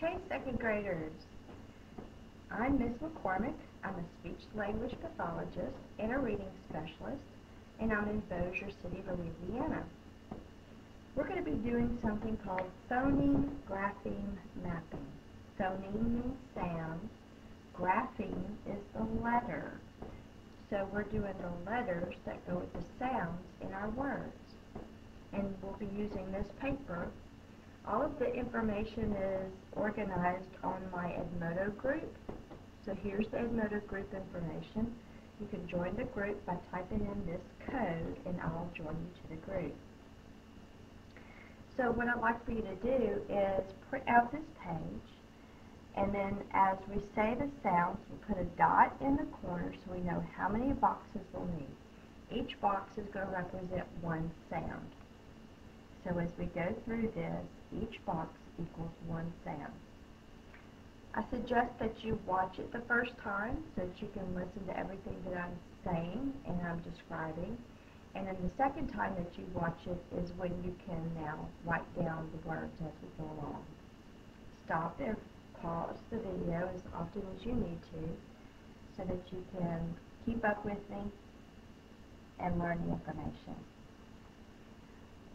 Hey, second graders. I'm Miss McCormick. I'm a speech-language pathologist and a reading specialist, and I'm in Bossier City, Louisiana. We're going to be doing something called phoneme grapheme mapping. Phoneme means sound. Grapheme is the letter. So we're doing the letters that go with the sounds in our words. And we'll be using this paper. All of the information is organized on my Edmodo group. So here's the Edmodo group information. You can join the group by typing in this code and I'll join you to the group. So what I'd like for you to do is print out this page, and then as we say the sounds, we put a dot in the corner so we know how many boxes we'll need. Each box is going to represent one sound. So as we go through this, each box equals one sound. I suggest that you watch it the first time so that you can listen to everything that I'm saying and I'm describing. And then the second time that you watch it is when you can now write down the words as we go along. Stop and pause the video as often as you need to so that you can keep up with me and learn the information.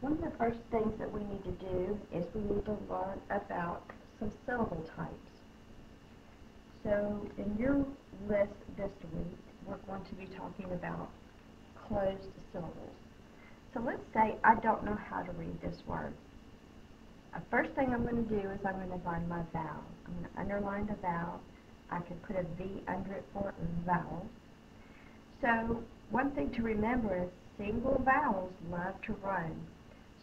One of the first things that we need to do is we need to learn about some syllable types. So in your list this week, we're going to be talking about closed syllables. So let's say I don't know how to read this word. The first thing I'm going to do is I'm going to find my vowel. I'm going to underline the vowel. I can put a V under it for vowel. So one thing to remember is single vowels love to run.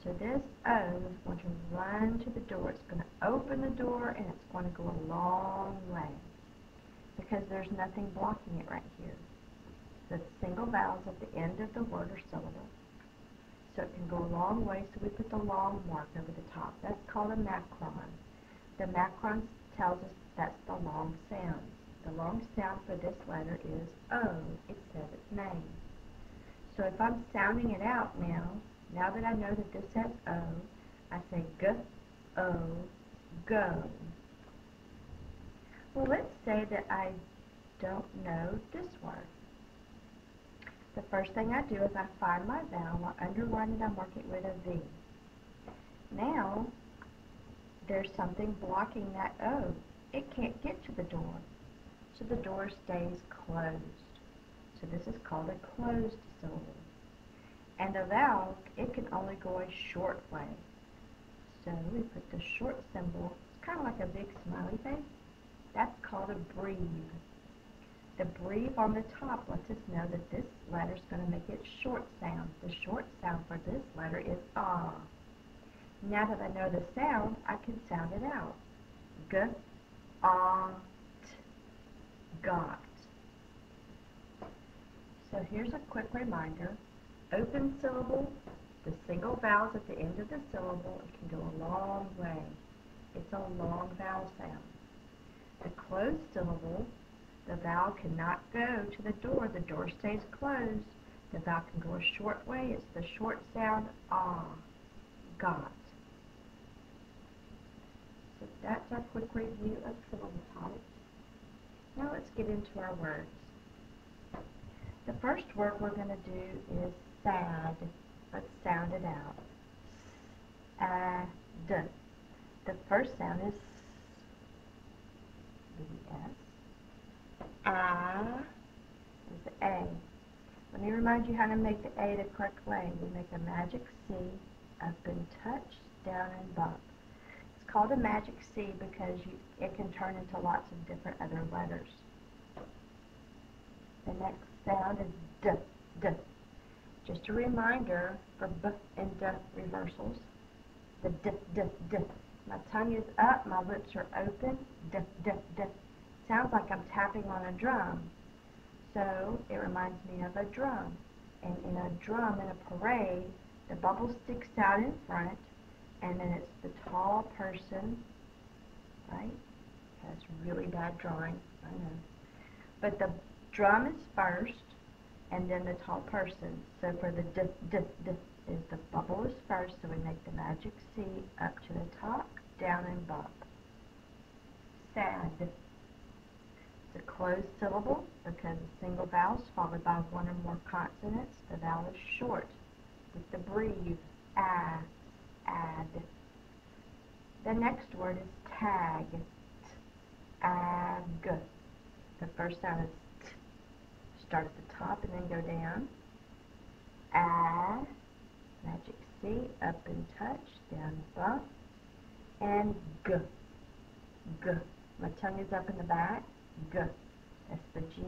So this O is going to run to the door. It's going to open the door and it's going to go a long way because there's nothing blocking it right here. The single vowels at the end of the word or syllable. So it can go a long way, so we put the long mark over the top. That's called a macron. The macron tells us that's the long sound. The long sound for this letter is O. It says its name. So if I'm sounding it out now that I know that this says O, I say G-O, go. Well, let's say that I don't know this word. The first thing I do is I find my vowel, I underline it, I mark it with a V. Now, there's something blocking that O. It can't get to the door, so the door stays closed. So this is called a closed syllable. And a vowel, it can only go a short way. So we put the short symbol, it's kind of like a big smiley face. That's called a breve. The breve on the top lets us know that this letter is going to make its short sound. The short sound for this letter is ah. Now that I know the sound, I can sound it out. G, ah, t, got. So here's a quick reminder. Open syllable, the single vowels at the end of the syllable, it can go a long way. It's a long vowel sound. The closed syllable, the vowel cannot go to the door stays closed. The vowel can go a short way, it's the short sound, ah, got. So that's our quick review of syllable types. Now let's get into our words. The first word we're going to do is sad. Let's sound it out. S-A-D. The first sound is S. A is the A. Let me remind you how to make the A the correct way. We make a magic C, up and touch, down and bump. It's called a magic C because it can turn into lots of different other letters. The next sound is D, D. Just a reminder for B and D reversals. The D, D, D. My tongue is up, my lips are open, D, D, D. Sounds like I'm tapping on a drum. So it reminds me of a drum. And in a drum in a parade, the bubble sticks out in front, and then it's the tall person, right? That's really bad drawing, I know. But the drum is first, and then the tall person. So for the D, D, D is the bubble is first, so we make the magic C up to the top, down and bump. sad. It's a closed syllable because a single vowel is followed by one or more consonants. The vowel is short with the breathe, add. The next word is tag, ag. The first sound is t. Start at the top and then go down. A, magic C, up and touch, down and bump, and g. My tongue is up in the back, g. That's the G.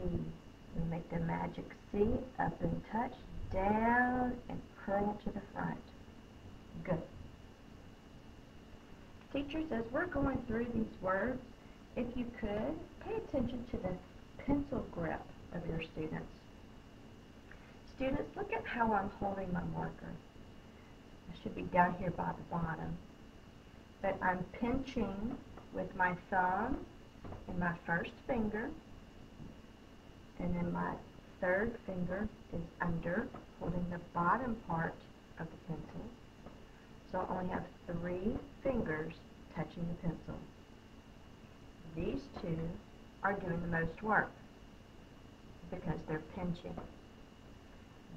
We make the magic C, up and touch, down, and curl to the front, g. Teachers, as we're going through these words, if you could, pay attention to the pencil grip of your students. Students, look at how I'm holding my marker. I should be down here by the bottom. But I'm pinching with my thumb and my first finger, and then my third finger is under, holding the bottom part of the pencil. So I only have 3 fingers touching the pencil. These 2 are doing the most work because they're pinching.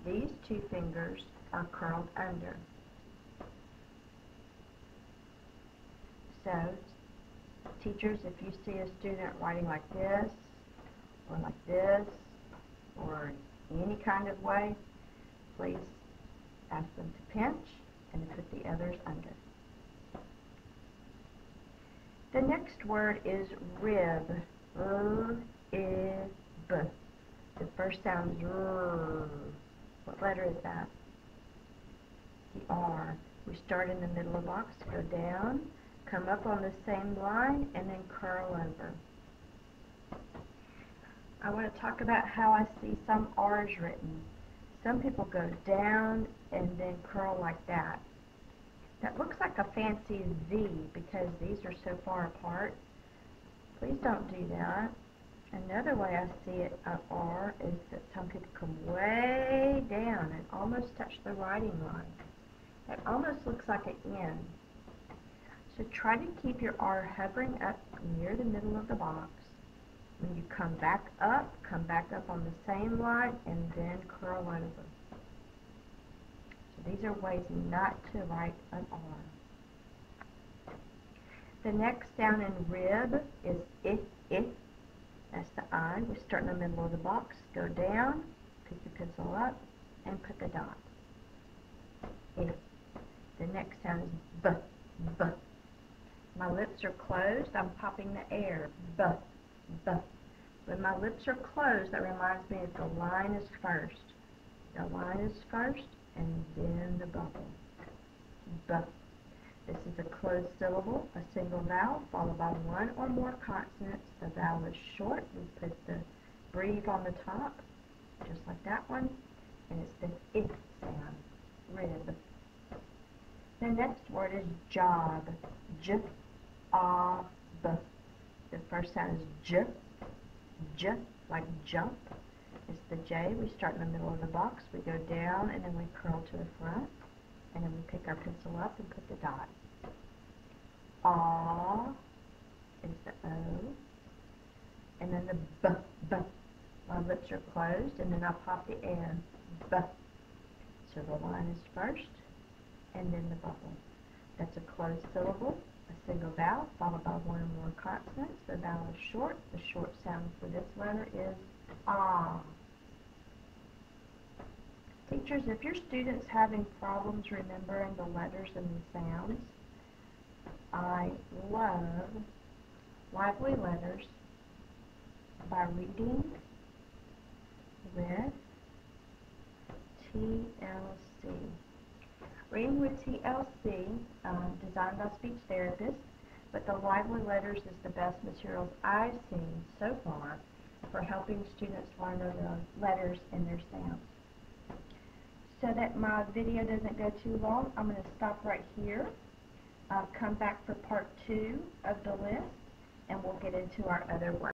These 2 fingers are curled under. So, teachers, if you see a student writing like this, or any kind of way, please ask them to pinch and put the others under. The next word is rib. R-I-B. The first sound is R. What letter is that? The R. We start in the middle of the box, go down, come up on the same line, and then curl over. I want to talk about how I see some R's written. Some people go down and then curl like that. That looks like a fancy Z because these are so far apart. Please don't do that. Another way I see it, an R, is that some people come way down and almost touch the writing line. It almost looks like an N. So try to keep your R hovering up near the middle of the box. When you come back up on the same line, and then curl over. So these are ways not to write an R. The next sound in rib is I. That's the I. We start in the middle of the box, go down, pick your pencil up, and put the dot. I. The next sound is B. B. My lips are closed, I'm popping the air. B. B. When my lips are closed, that reminds me that the line is first. The line is first, and then the bubble. B. This is a closed syllable, a single vowel, followed by one or more consonants. The vowel is short. We put the breathe on the top, just like that one, and it's the I sound, rib. The next word is job, J-A-B. The first sound is J, J, like jump. It's the J. We start in the middle of the box, we go down, and then we curl to the front, and then we pick our pencil up and put the dot. A is the O, and then the B, B. My lips are closed, and then I pop the air, B. So the line is first, and then the bubble. That's a closed syllable, a single vowel, followed by one or more consonants. The vowel is short. The short sound for this letter is ah. Teachers, if your student's having problems remembering the letters and the sounds, I love Lively Letters by reading with TLC. Reading with TLC, designed by speech therapists, but the Lively Letters is the best materials I've seen so far for helping students learn their letters and their sounds. So that my video doesn't go too long, I'm going to stop right here. I'll come back for part 2 of the list, and we'll get into our other work.